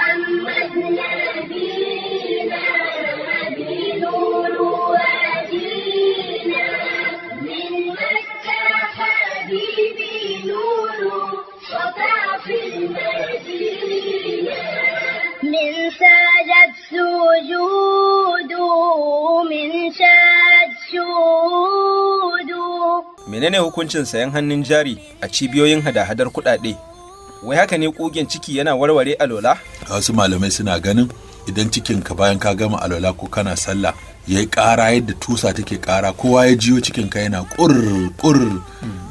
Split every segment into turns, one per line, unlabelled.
محمد نبينا بنور وادينا من مكة حبيبي نور سطع في المدينة من سجد سجود من شاد شهود.
Menene hukuncin sayan hannun jari a cibiyoyin hada-hadar kuɗaɗe? Wai haka ne ƙugen ciki yana warware alola?
Wasu malamai suna ganin idan cikinka bayan ka gama alola ko kana sallah ya yi ƙara yadda tusa take ƙara, kowa ya jiyo cikinka yana ƙurr.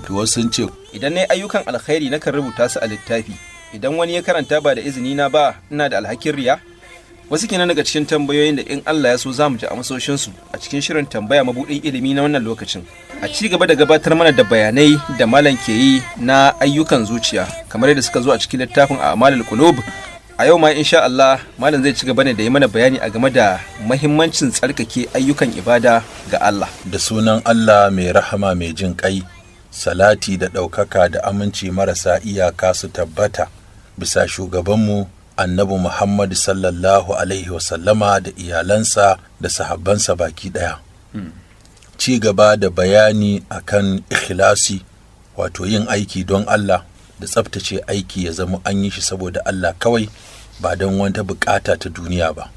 To wasu sun ce
Idan na yi ayyukan alkhairi na kan rubuta su a littafi, idan wani ya karanta ba da izini na ba, ina da alhakin riya? Wasu kenan daga cikin tambayoyin da in Allah ya so za mu ji amsoshinsu a cikin shirin tambaya mabuɗin ilimi na wannan lokacin. A ci gaba da gabatar mana da bayanai da malam ke yi na ayyukan zuciya kamar yadda suka zo a cikin littafin A'malul Qulub. A yau ma insha Allah malam zai ci gaba ne da yi mana bayani a game da mahimmancin tsarkake ayyukan ibada ga Allah.
da sunan Allah mai rahama mai jin ƙai, salati da ɗaukaka da aminci marasa iyaka su tabbata bisa shugabanmu annabi Muhammad sallallahu alaihi wasallama da iyalansa da sahabbansa baki ɗaya. Ci gaba da bayani akan ikhlasi, wato yin aiki don Allah da tsaftace aiki ya zama an yi shi saboda Allah kawai ba don wata bukata ta duniya ba.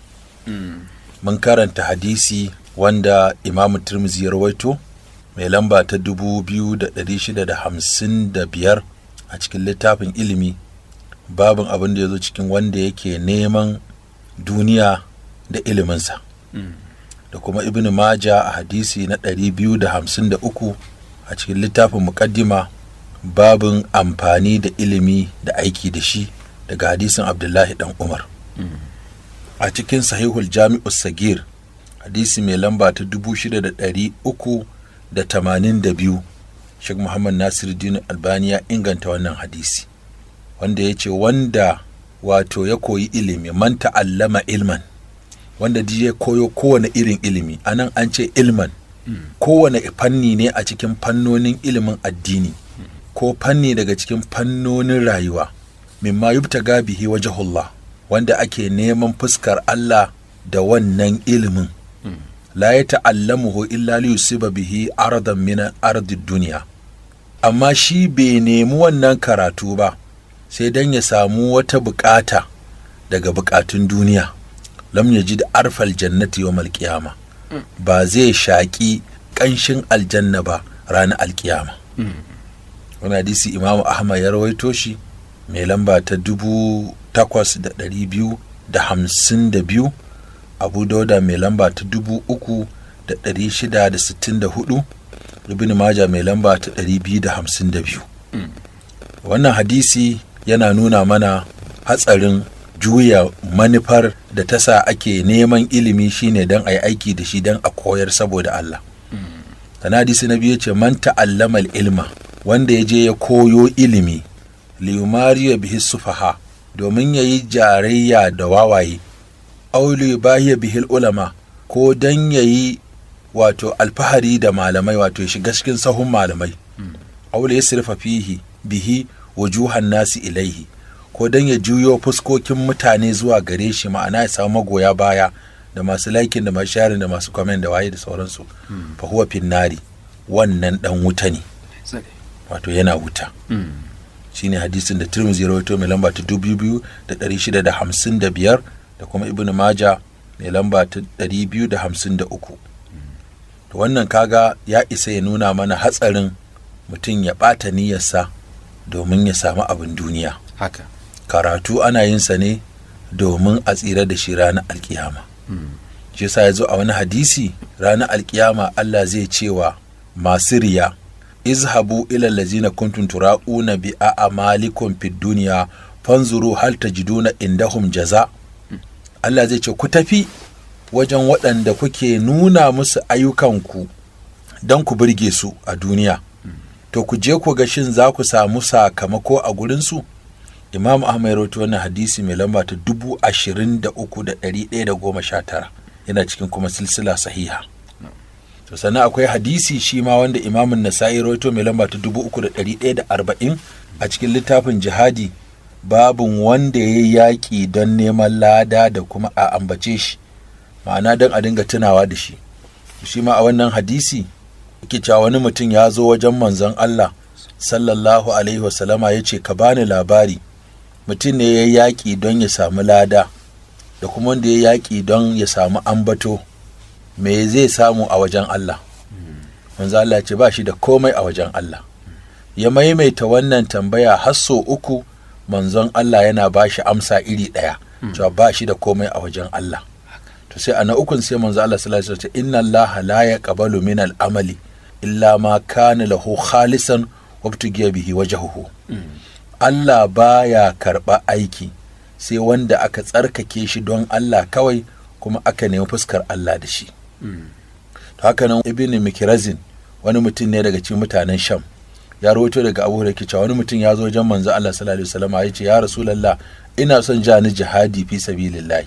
Mun karanta hadisi wanda Imam Tirmidhi ya rawaito mai lamba ta 2655 a cikin littafin ilimi, babin abin da ya zo cikin wanda yake neman duniya da iliminsa. Da kuma Ibn Majah a hadisi na 253 a cikin littafin muqaddima, babin amfani da ilimi da aiki da shi, daga hadisin Abdullahi dan Umar. A cikin Sahihul Jami'us Sagir hadisi mai lamba ta 6382, Sheikh Muhammad Nasiruddin Albani ya inganta wannan hadisi, wanda ya ce wanda wato ya koyi ilimi, man ta'allama ilman, wanda ya koyo kowane irin ilimi, anan an ce ilman, kowane fanni ne a cikin fannonin ilimin addini ko fanni daga cikin fannonin rayuwa, mimma yubtaga bihi wajhullah, wanda ake neman fuskar Allah da wannan ilimin. La ya ta'allamuhu illa li yusiba bihi aradan min ardid dunya, amma shi bai nemi wannan karatu ba sai dan ya samu wata bukata daga bukatun duniya. Lam yajid arfal jannati yawmal qiyama, ba zai shaki kanshin aljanna ba ranar alkiyama. Wannan hadisi Imam Ahmad ya rawaito shi mai lamba ta 8252, Abu Dauda mai lamba ta 3664, Ibn Majah mai lamba ta 252. Wannan hadisi yana nuna mana hatsarin juya manufar da ta sa ake neman ilimi shine don a yi aiki da shi don a koyar saboda Allah. Sana hadisi na biyu ya ce man ta'allama ilma, wanda ya je ya koyo ilimi, liyumariya bihi sufaha, domin ya yi jarayya da wawaye, auli bahiya bihil ulama, ko dan ya yi wato alfahari da malamai, wato ya shiga cikin sahun malamai, auli ya sirfa fihi bihi wujuhan nasi ilaihi, ko dan ya juyo fuskokin mutane zuwa gare shi, ma'ana ya samu magoya baya da masu laikin da masu sharing da masu comment da waye da sauransu. Fa huwa finnari, wannan dan wuta ne, wato yana wuta. Shine hadisin da Tirmidhi ya rawaito mai lamba ta 2655 da kuma Ibn Majah mai lamba ta 253. To wannan kaga ya isa ya nuna mana hatsarin mutum ya ɓata niyyarsa domin ya samu abin duniya.
Haka.
Karatu ana yin sa ne domin a tsira da shi ranar alkiyama. Shi yasa ya zo a wani hadisi, ranar alkiyama Allah zai cewa masu riya, izhabu ila allazina kuntum tura'una bi a'malikum fid dunya fanzuru hal tajiduna indahum jaza. Allah zai ce ku tafi wajen waɗanda kuke nuna musu ayyukanku don ku burge su a duniya, to ku je ku ga shin za ku samu sakamako a gurinsu. Imam Ahmad ya rawaito wannan hadisi mai lamba ta 23119, yana cikin kuma silsila sahiha. To sannan akwai hadisi shi ma wanda Imam Nasa'i rawaito mai lamba ta 3140 a cikin littafin jihadi babun wanda ya yi yaƙi don neman lada da kuma a ambace shi, ma'ana don a dinga tunawa da shi. Shi ma a wannan hadisi yake cewa wani mutum ya zo wajen manzon Allah sallallahu alaihi wasallama ya ce, ka bani labari, mutum ne ya yi yaƙi don ya samu lada da kuma wanda ya yi yaƙi don ya samu ambato, me zai samu a wajen Allah? Manzon Allah ce ba shi da komai a wajen Allah. Ya maimaita wannan tambaya har sau 3, manzon Allah yana ba shi amsa iri ɗaya, cewa ba shi da komai a wajen Allah. To sai a na 3 sai manzon Allah sallallahu alaihi wasallam ce, inna Allah la yaqbalu min al-amali illa ma kana lahu khalisan wabtugiya bihi wajhuhu. Allah baya karɓa aiki sai wanda aka tsarkake shi don Allah kawai, kuma aka nemi fuskar Allah da shi. To haka nan Ibn Mikrazin, wani mutum ne daga cikin mutanen Sham, ya rawaito daga Abu Hurairah cewa wani mutum ya zo wajen manzo Allah sallallahu alaihi wasallam ya ce, ya Rasulullah, ina son jani jihadi fi sabilillah.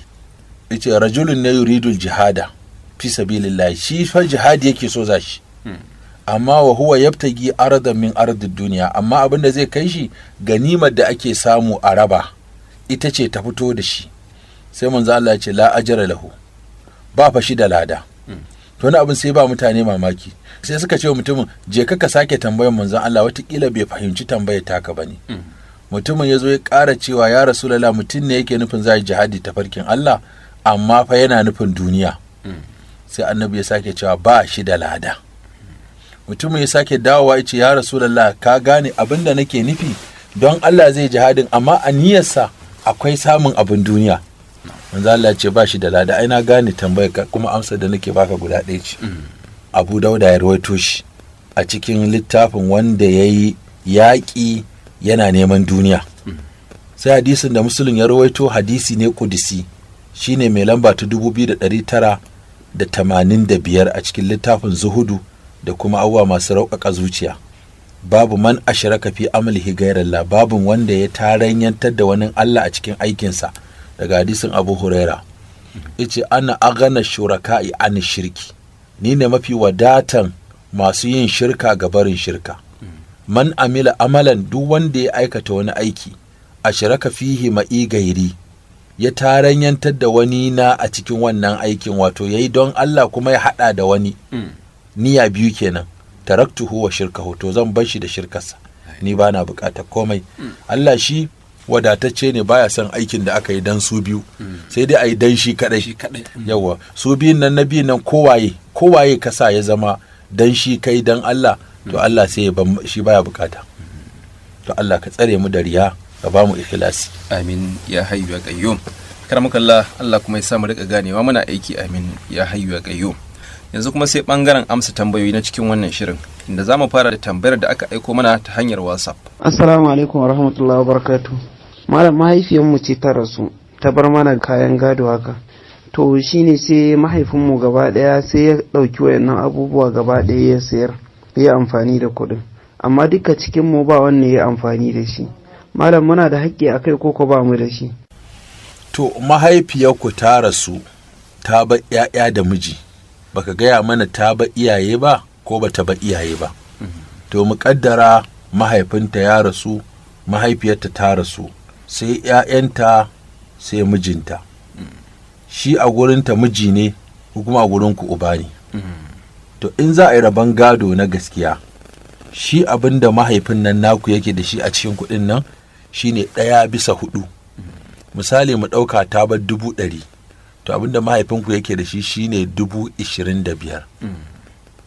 Yace rajulun ne yuridul jihada fi sabilillah, shi fa jihadi yake so zashi, amma wa huwa yabtagi aradan min aradid duniya, amma abin da zai kai shi ganimar da ake samu a raba ita ce ta fito da shi. Sai manzo Allah ya ce la ajra lahu, ba fa shi da lada. To wani abin sai ba mutane mamaki, sai suka ce wa mutumin, je ka sake tambayar manzon Allah, watakila bai fahimci tambayar taka bane. Mutumin ya zo ya ƙara cewa, ya Rasulullah, mutum ne yake nufin zai jihadi ta farkin Allah, amma fa yana nufin duniya. Sai annabi ya sake cewa ba shi da lada. Mutumin ya sake dawowa ya ce, ya Rasulullah, ka gane abin da nake nufi, don Allah zai jihadin, amma a niyyarsa akwai samun abin duniya. Manzo Allah ce ba shi da lada. Ai na gane tambayar ka, kuma amsar da nake baka guda ɗaya ce. Abu Dauda ya rawaito shi a cikin littafin wanda ya yi yaƙi yana neman duniya. Sai hadisin da Muslim ya rawaito, hadisi ne kudisi, shine mai lamba ta 2985 a cikin littafin Zuhudu da kuma abubuwa masu rauƙaƙa zuciya. Babu man ashraka fi amalihi ghayrallah, babun wanda ya taranyantar da wani Allah a cikin aikinsa, daga hadisin Abu Huraira. Yace ana aghana shuraka'i an shirki, ni ne mafi wadatan masu yin shirka ga barin shirka. Man amila amalan, duk wanda ya aikata wani aiki, ashraka fihi ma'i gairi, ya taranyantar da wani na a cikin wannan aikin, wato yayi don Allah kuma ya hada da wani, niyya biyu kenan, taraktuhu wa shirkahu, to zan bar shi da shirkarsa, ni ba na bukatar komai. Allah shi wadatacce ne, baya son aikin da aka yi dan su biyu, sai dai a yi dan shi kadai. Yawa su biyun nan na biyun nan kowaye kasa ya zama dan shi kai dan Allah, to Allah sai ya ban shi, baya bukata. To Allah ka tsare mu da riya, ka ba mu ikhlasi.
Amin ya hayyu ya qayyum. Karamakallah, Allah kuma ya sa mu rika ganewa muna aiki. Amin ya hayyu ya qayyum. Yanzu kuma sai bangaren amsa tambayoyi na cikin wannan shirin, inda za mu fara da tambayar da aka aiko mana ta hanyar WhatsApp.
Assalamu alaikum wa rahmatullahi wa barakatuh. Malam, mahaifiyarmu ce ta rasu, ta bar mana kayan gado haka. To shine sai mahaifinmu gaba daya sai ya dauki wayannan abubuwa gaba daya ya sayar, ya amfani da kuɗin. Amma duka cikin mu ba wanda ya amfani da shi. Malam, muna da haƙƙi akai ko ba mu da shi?
To mahaifiyarku ta rasu, ta bar 'ya'ya da miji, baka gaya mana ta ba iyaye ba ko bata ba iyaye ba. To muƙaddara mahaifinta ya rasu, mahaifiyarta ta rasu, sai 'ya'yanta sai mijinta. Shi a gurinta miji ne, ko kuma a gurinku uba ne. To in za a yi rabon gado na gaskiya, shi abin da mahaifin nan naku yake da shi a cikin kuɗin nan shine 1/4. Misali mu ɗauka ta bar 100,000, to abin da mahaifinku yake da shi shine 25,000.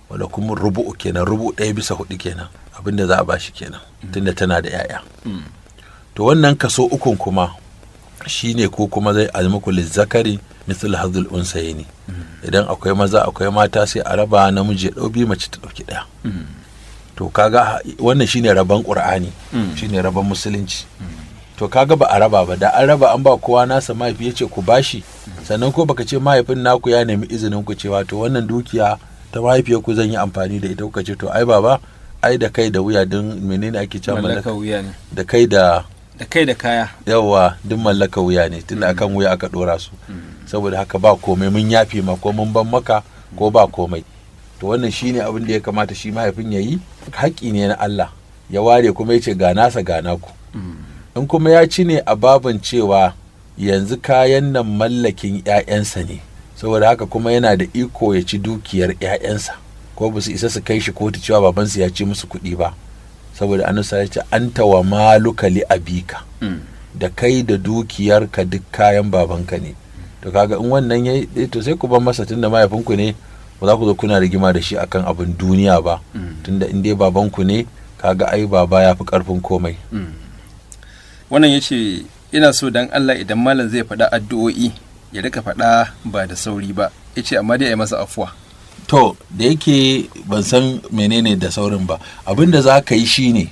Wanda kuma rubu'u kenan, rubu 1/4 kenan, abin da za a bashi kenan, tunda tana da 'ya'ya. To wannan kaso 3 kuma shine ko kuma zai almuku lizzakari misal hazul unsayni. Idan akwai maza akwai mata sai a raba, namiji ya ɗau 2, mace ta ɗauki 1. To kaga wannan shine rabon Qur'ani, shine rabon musulunci. To kaga ba a raba ba, da an raba an ba kowa nasa, mahaifi ya ce ku bashi, sannan ko baka ce mahaifin naku ya nemi izinin ku cewa to wannan dukiya ta mahaifiyar ku zan yi amfani da ita, kuka ce to ai baba, ai da kai da wuya, din menene ake cewa mallaka wuya ne, da kai da kaya, yawa duk mallaka wuya ne, tunda akan wuya aka dora su. Saboda haka ba komai, mun yafe ma ko mun ban maka ko ba komai. To wannan shine abin da ya kamata shi mahaifin ya yi, haƙƙi ne na Allah ya ware, kuma ya ce ga nasa ga naku. in kuma ya ci ne a babin cewa yanzu kayan nan mallakin 'ya'yansa ne, saboda haka kuma yana da iko ya ci dukiyar 'ya'yansa, ko ba su isa su kai shi kotu cewa babansu ya ci musu kuɗi ba, saboda annabi ya ce anta wa maluka li abika, da kai da dukiyarka duk kayan babanka ne. To kaga in wannan yayi to sai ku bar masa, tunda mahaifinku ne, ba za ku zo kuna rigima da shi akan abin duniya ba, tunda in dai babanku ne kaga ai baba ya fi karfin komai.
Wannan yace ina so dan Allah idan malam zai faɗa addu'o'i ya rika faɗa ba da sauri ba, yace amma dai ai masa afuwa.
To da yake ban san menene da saurin ba, abin da za ka yi shine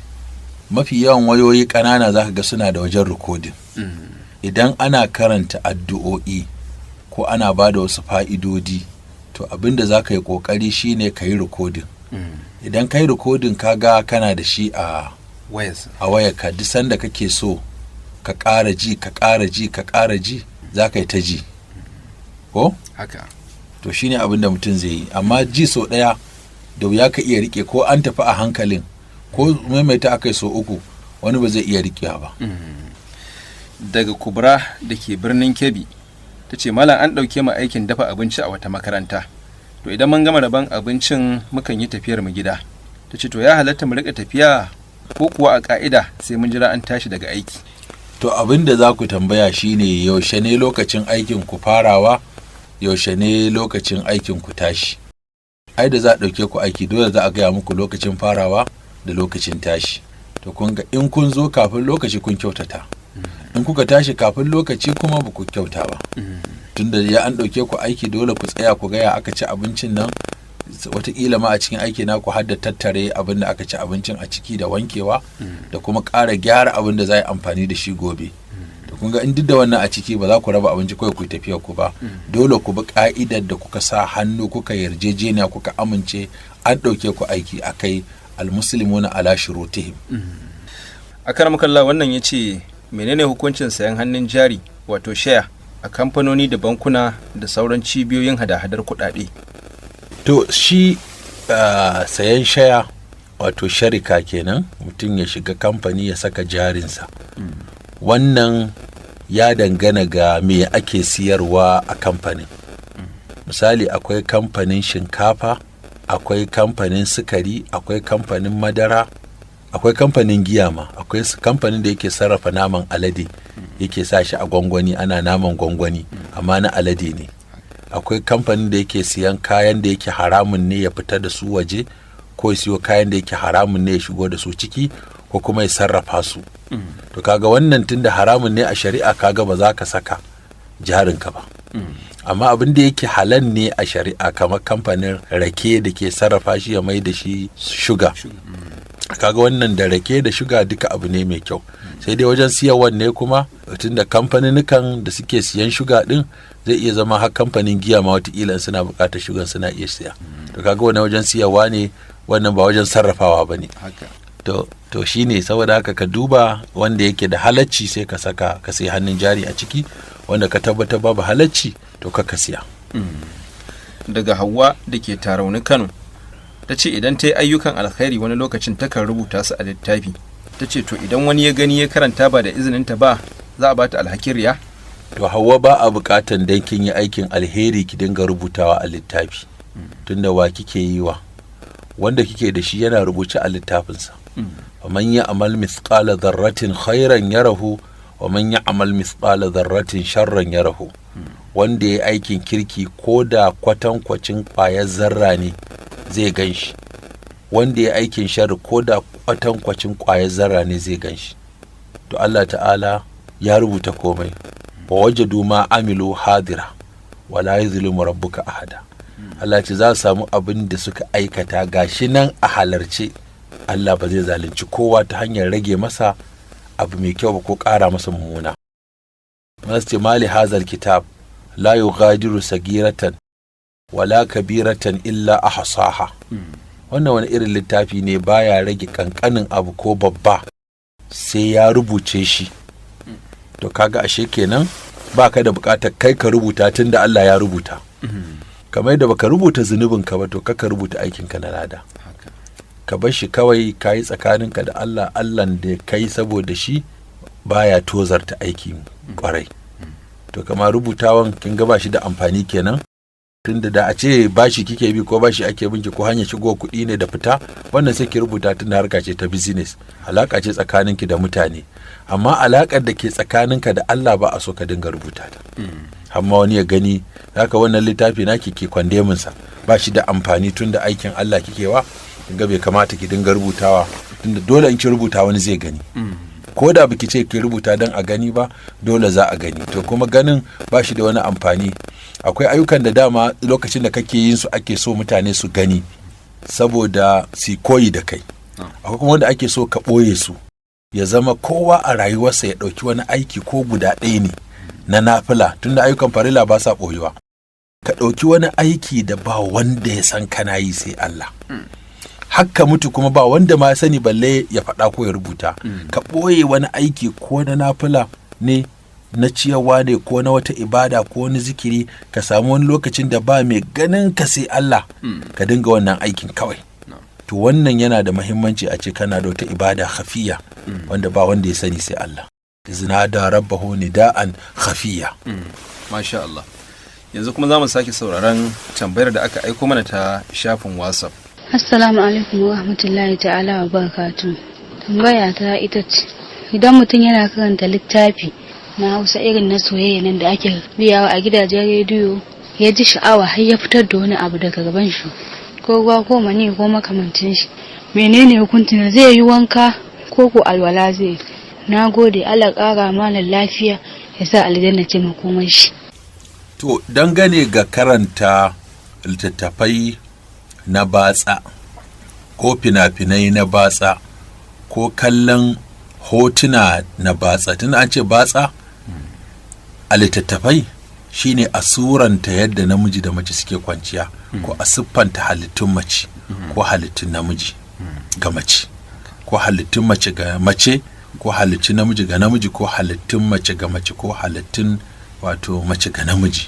mafi yawan wayoyi ƙanana za ka ga suna da wajen rikodin. Idan ana karanta addu'o'i ko ana ba da wasu fa'idodi, to abin da za ka yi ƙoƙari shine ka yi rikodin. Idan ka yi rikodin ka ga kana da shi a wayarka, duk sanda kake so ka ƙara ji ka ƙara ji ka ƙara ji, za ka yi ta ji ko?
Haka.
To shine abin da mutum zai yi, amma ji sau ɗaya da wuya ka iya rike, ko an tafi a hankalin ko maimaita aka yi sau uku, wani ba zai iya rikewa ba.
Daga Kubra da ke birnin Kebbi ta ce malam an ɗauke mu aikin dafa abinci a wata makaranta, to idan mun gama rabon abincin mukan yi tafiyar mu gida. Ta ce to ya halatta mu rika tafiya ko kuwa a ƙa'ida sai mun jira an tashi daga aiki?
To abin da za ku tambaya shine yaushe ne lokacin aikin ku farawa, yaushe ne lokacin aikin ku tashi. Ai da za a ɗauke ku aiki dole za a gaya muku lokacin farawa da lokacin tashi. To kun ga in kun zo kafin lokaci kun kyautata, in kuka tashi kafin lokaci kuma ba ku kyauta ba. Tunda ya an ɗauke ku aiki dole ku tsaya ku gaya aka ci abincin nan, wataƙila ma a cikin aiki na ku hadda tattare abin da aka ci abincin a ciki da wankewa da kuma ƙara gyara abin da za a yi amfani da shi gobe. To kun ga in duk da wannan a ciki ba za ku raba abinci kawai ku tafiya ku ba, dole ku bi ƙa'idar da kuka sa hannu kuka yarjejeniya kuka amince an ɗauke ku aiki akai, almuslimuna ala shurutihim.
Akaramakallah wannan ya ce menene hukuncin sayan hannun jari wato share a kamfanoni da bankuna da sauran cibiyoyin hada-hadar kuɗaɗe?
To shi sayan shaya wato sharika kenan, mutum ya shiga kamfani ya saka jarinsa. Wannan ya dangana ga me ake siyarwa a kamfanin. Misali akwai kamfanin shinkafa, akwai kamfanin sukari, akwai kamfanin madara, akwai kamfanin giya ma, akwai kamfanin da yake sarrafa naman alade, yake sa shi a gwangwani, ana naman gwangwani amma na alade ne. Akwai kamfanin da yake siyan kayan da yake haramun ne ya fita da su waje, ko ya siyo kayan da yake haramun ne ya shigo da su ciki, ko kuma ya sarrafa su. To kaga wannan tunda haramun ne a shari'a, kaga ba za ka saka jarinka ba. Amma abin da yake halal ne a shari'a, kamar kamfanin rake da ke sarrafa shi ya mai da shi shuga, kaga wannan da rake da shuga duka abu ne mai kyau. Sai dai wajen siyarwar ne kuma, tunda kamfaninukan da suke siyan shuga din zai iya zama har kamfanin giya ma wataƙila suna buƙatar shugan suna iya siya. To kaga wannan wajen siyarwa ne, wannan ba wajen sarrafawa ba ne. To shi ne, saboda haka ka duba wanda yake da halacci sai ka saka, ka sai hannun jari a ciki, wanda ka tabbatar babu halacci to ka siya.
Daga Hauwa da ke Tarauni Kano ta ce idan ta yi ayyukan alkhairi wani lokacin takan rubuta su a littafi. Ta ce to idan wani ya gani ya karanta ba da izininta ba, za a bata alhakin riya?
To Hauwa ba a buƙatan dan kin yi aikin alheri ki dinga rubutawa a littafi, tunda wa kike yi wa, wanda kike da shi yana rubuce a littafinsa. ومن يعمل مثقال ذرة خيرا يره ومن يعمل مثقال ذرة شرا يره. wanda ya aikin kirki ko da kwatankwacin ƙwayar zarra ne zai gan shi, wanda ya aikin shari ko da kwatankwacin ƙwayar zarra ne zai gan shi. To Allah ta'ala ya rubuta komai, wa wajadu ma amilu hadira wala yuzlimu rabbuka ahada. Allah ce za su samu abin da suka aikata gashi nan a halarce, Allah ba zai zalunci kowa ta hanyar rage masa abu mai kyau ba ko ƙara masa mummuna. Masu ce mali hazal kitab la yughadiru sagiratan wala kabiratan illa ahsaha. Wannan wani irin littafi ne, baya rage kankanin abu ko babba sai ya rubuce shi. To kaga ashe kenan baka da bukatar kai ka rubuta tunda Allah ya rubuta. Kamar da baka rubuta zunubinka ba, to kaka rubuta aikinka na lada. Ka bar shi kawai, ka yi tsakaninka da Allah, Allahn da kai saboda shi baya tozarta aiki kwarai. To kamar rubutawan kin ga ba shi da amfani kenan, tunda da a ce bashi kike bi ko bashi ake binki ko hanyar shigo kuɗi ne da fita, wannan sai ki rubuta tunda harka ce ta business, alaka ce tsakaninki da mutane. Amma alakar da ke tsakaninka da Allah ba a so ka dinga rubuta ta. Amma wani ya gani haka wannan littafi naki ke kwandemin sa, ba shi da amfani tunda aikin Allah kike wa, kinga bai kamata ki dinga rubutawa, tunda dole in ki rubuta wani zai gani. Ko da baki ce ki rubuta don a gani ba, dole za a gani. To kuma ganin ba shi da wani amfani. Akwai ayyukan da dama lokacin da kake yin su ake so mutane su gani saboda su koyi da kai. Akwai kuma wanda ake so ka ɓoye su, ya zama kowa a rayuwarsa ya ɗauki wani aiki ko guda ɗaya ne na nafila, tunda ayyukan farila ba sa ɓoyewa. Ka ɗauki wani aiki da ba wanda ya san kana yi sai Allah. Hakka mutu kuma ba wanda ma sani balle ya faɗa ko ya rubuta. Ka ɓoye wani aiki ko na nafila ne, na ciyarwa ne, ko na wata ibada ko wani zikiri, ka samu wani lokacin da ba mai ganin ka sai Allah, ka dinga wannan aikin kawai. To wannan yana da muhimmanci a ce kana da wata ibada khafiya wanda ba wanda ya sani sai Allah. Izna da rabbahu nida'an khafiya.
Masha Allah. Yanzu kuma za mu sake sauraron tambayar da aka aiko mana ta shafin WhatsApp.
Assalamu alaikum wa rahmatullahi ta'ala wa barakatuh. Tambaya ta ita ce, idan mutum yana karanta littafi na Hausa irin na soyayya nan da ake biyawa a gidajen rediyo, ya ji sha'awa har ya fitar da wani abu daga gaban shi, ko ruwa ko mani ko makamancin shi, menene hukuncin? Zai yi wanka ko ko alwala zai? Na gode, Allah ƙara malam lafiya, ya sa aljanna ce makomar shi.
To dangane ga karanta littattafai na batsa ko fina-finai na batsa ko kallon hotuna na batsa, tun an ce batsa a littattafai shine a suranta yadda namiji da mace suke kwanciya, ko a siffanta halittun mace ko halittun namiji ga mace, ko halittun mace ga mace, ko halittun namiji ga namiji, ko halittun mace ga mace, ko halittun wato mace ga namiji.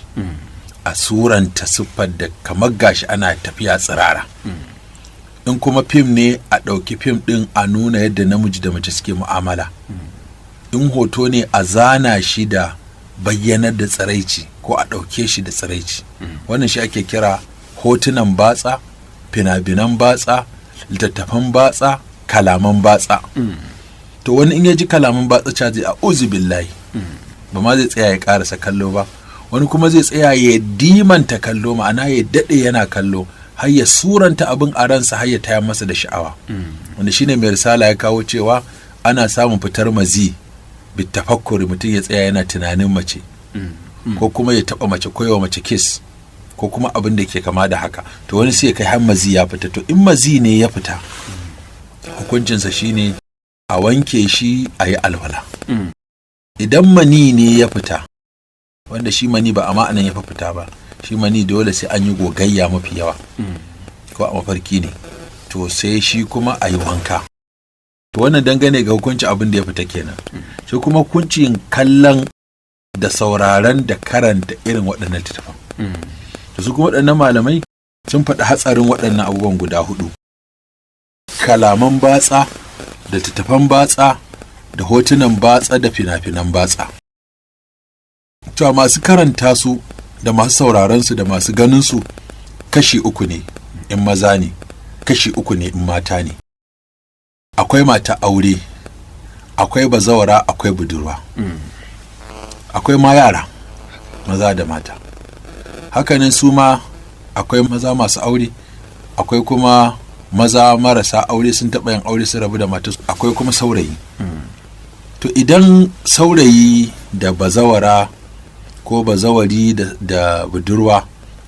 A suranta siffar da kamar gashi ana tafiya tsirara. In kuma fim ne, a ɗauki fim ɗin a nuna yadda namiji da mace suke mu'amala. In hoto ne, a zana shi da bayyanar da tsiraici ko a ɗauke shi da tsiraici. Wannan shi ake kira hotunan batsa, fina-finan batsa, littattafan batsa, kalaman batsa. To wani in ya ji kalaman batsa caji a uzu billahi, ba ma zai tsaya ya ƙarasa kallo ba. Wani kuma zai tsaya ya dimanta kallo, ma'ana ya daɗe yana kallo har ya suranta abin a ransa har ya taya masa da sha'awa. Wanda shine mai risala ya kawo cewa ana samun fitar mazi bitafakkuri, mutum ya tsaya yana tunanin mace, ko kuma ya taɓa mace ko yawa mace kiss, ko kuma abin da ke kama da haka. To wani sai ya kai har mazi ya fita. To in mazi ne ya fita, hukuncinsa shine a wanke shi a yi alwala. Idan mani ne ya fita, wanda shi mani ba a ma'anan ya fita ba, shi mani dole sai an yi gogayya mafi yawa, ko a mafarki ne, to sai shi kuma a yi wanka. To wannan dangane ga hukunci abin da ya fita kenan. Shi kuma hukuncin kallon da sauraron da karanta irin waɗannan littattafan. To su kuma waɗannan malamai sun faɗi hatsarin waɗannan abubuwan guda 4: kalaman batsa, da littattafan batsa, da hotunan batsa, da fina-finan batsa. To masu karanta su da masu sauraron su da masu ganin su kashi 3 ne in maza ne, kashi 3 ne in mata ne. Akwai mata aure, akwai bazawara, akwai budurwa, akwai ma yara maza da mata. Hakanan su ma akwai maza masu aure, akwai kuma maza marasa aure sun taɓa yin aure su rabu da matarsu, akwai kuma saurayi. To idan saurayi da bazawara ko bazawari da budurwa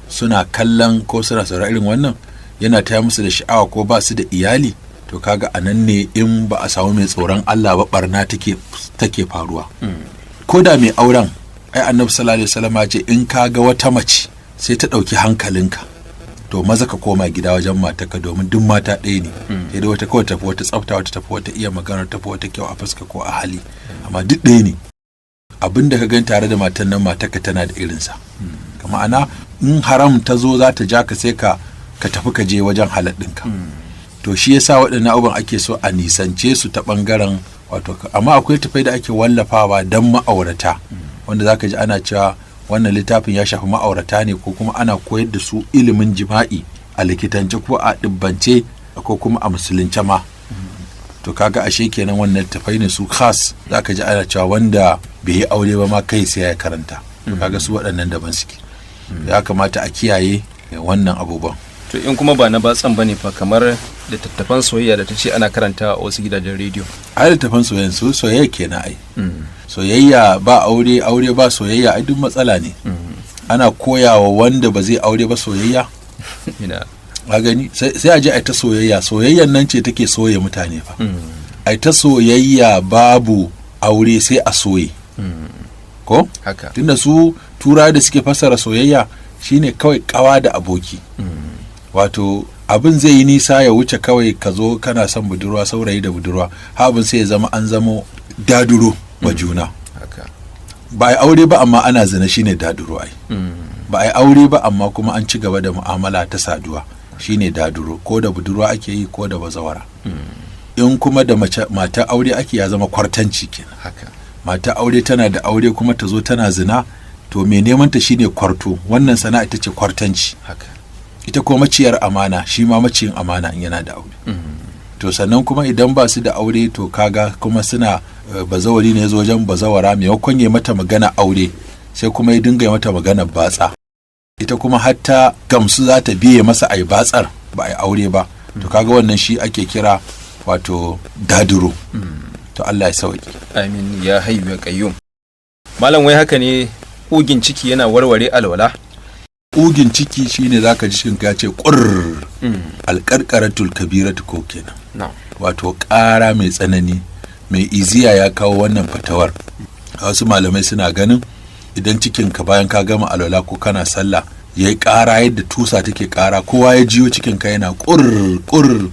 suna kallon ko suna saurara irin wannan, yana taya musu da sha'awa ko ba su da iyali, to kaga a nan ne in ba a samu mai tsoron Allah ba, barna take faruwa. Ko da mai auren, ai annabi sallallahu alaihi wasallam ya ce in kaga wata mace sai ta ɗauki hankalinka, to maza ka koma gida wajen matarka, domin duk mata ɗaya ne. Sai dai wata kawai tafi wata tsafta, wata tafi wata iya magana, tafi wata kyau a fuska ko a hali, amma duk ɗaya ne. Abin da ka gani tare da matan nan, matarka tana da irinsa. Ma'ana in haram ta zo za ta ja ka, sai ka tafi ka je wajen halal ɗinka. To shi yasa waɗannan abubuwan ake so a nisance su ta ɓangaren wato amma akwai tafai da ake wallafawa don ma'aurata wanda zaka ji ana cewa wannan littafin ya shafi ma'aurata ne ko kuma ana koyar da su ilimin jima'i a likitance ko a dibbance ko kuma a musulunce ma. To kaga ashe kenan wannan tafai ne su khas zaka ji ana cewa wanda bai yi aure ba ma kai sai ya karanta. To kaga su waɗannan daban suke. Ya kamata a kiyaye wannan abubuwan.
To in kuma ba na batsan bane fa kamar littattafan soyayya da ta ce ana karanta a wasu gidajen rediyo.
Ai littattafan soyayya su soyayya kenan ai. Soyayya ba aure, aure ba soyayya ai duk matsala ne. Ana koyawa wanda ba zai aure ba soyayya.
Ina
a gani sai a je a ta soyayya, soyayyan nan ce take soye mutane fa. Ai ta soyayya babu aure sai a soye. Ko?
haka.
Tunda su tura da suke fassara soyayya shine kawai kawa da aboki. Wato abin zai yi nisa ya wuce kawai ka zo kana son budurwa, saurayi da budurwa, abin sai ya zama an zamo daduro wa juna.
haka.
Ba a aure ba amma ana zina shine daduro ai. Ba a aure ba amma kuma an ci gaba da mu'amala ta saduwa shine daduro, ko da budurwa ake yi ko da bazawara. In kuma da mata aure ake ya zama kwartanci kenan.
haka.
Mata aure tana da aure kuma ta zo tana zina, to me neman ta shine kwarto, wannan sana'a ita ce kwartanci.
haka.
Ita kuma maciyar amana, shi ma maciyin amana in yana da aure. To sannan kuma idan ba su da aure to kaga kuma suna bazawari ne zo wajen bazawara, maimakon ya mata magana aure sai kuma ya dinga mata magana batsa. Ita kuma hatta gamsu za ta biye masa ai batsar ba ai aure ba. To kaga wannan shi ake kira wato daduro. To Allah ya sauki.
Amin ya hayyu ya qayyum. Malam wai haka ne ƙugin ciki yana warware alwala?
Ƙugin ciki shine zaka ji cikin ka ce qurr. Alqarqaratul kabiratu ko kenan. Wato ƙara mai tsanani. Mai iziya ya kawo wannan fatawar. Wasu malamai suna ganin idan cikinka bayan ka gama alwala ko kana sallah yayi ƙara yadda tusa take ƙara, kowa ya jiyo cikinka yana qurr qurr.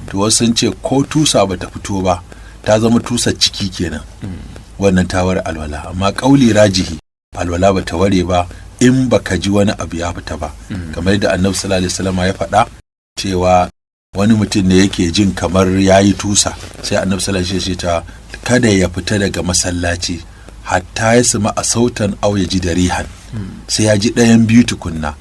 To wasu sun ce ko tusa bata fito ba ta zama tusa ciki kenan. Wannan tawar alwala, amma kauli rajihi alwala bata ware ba in baka ji wani abu ya fita ba. Kamar yadda Annabi sallallahu alaihi wasallam ya faɗa cewa wani mutum ne yake jin kamar yayi tusa, sai Annabi sallallahu alaihi wasallam ya ce kada ya fita daga masallaci hatta ya sama a sautan au ya ji da rihan. Sai ya ji ɗayan biyu tukunna,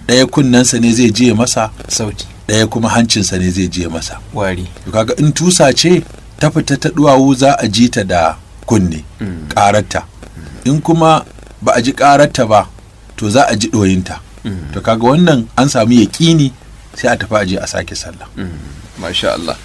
ɗaya kunnensa ne zai je masa
sauti,
ɗaya kuma hancinsa ne zai je masa
wari.
Kaga in tusa ce ta fita ta duwawu za a ji ta da kunne ƙararta, in kuma ba a ji ƙararta ba to za a ji ɗoyinta. To kaga wannan an samu yaƙini sai a tafi aje a sake sallah.
Masha Allah.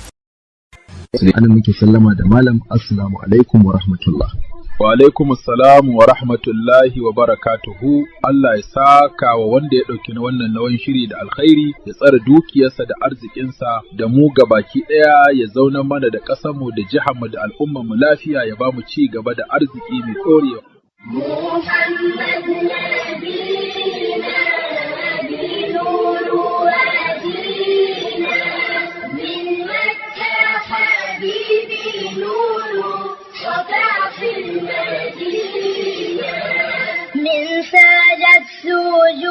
Sai ana muke sallama da malam, assalamu alaikum wa rahmatullah.
Wa alaikum assalam wa rahmatullahi wa barakatuhu. Allah ya saka wa wanda ya ɗauki na wannan nawan shiri da alkhairi, ya tsare dukiyarsa da arzikinsa da mu gabaki ɗaya, ya zauna mana da ƙasarmu da jiharmu da al'ummarmu lafiya, ya ba mu ci gaba da arziki mai ɗorewa.
محمد نبينا بنور وادينا من مكة حبيبي نور سطع في المدينة من سجد سجود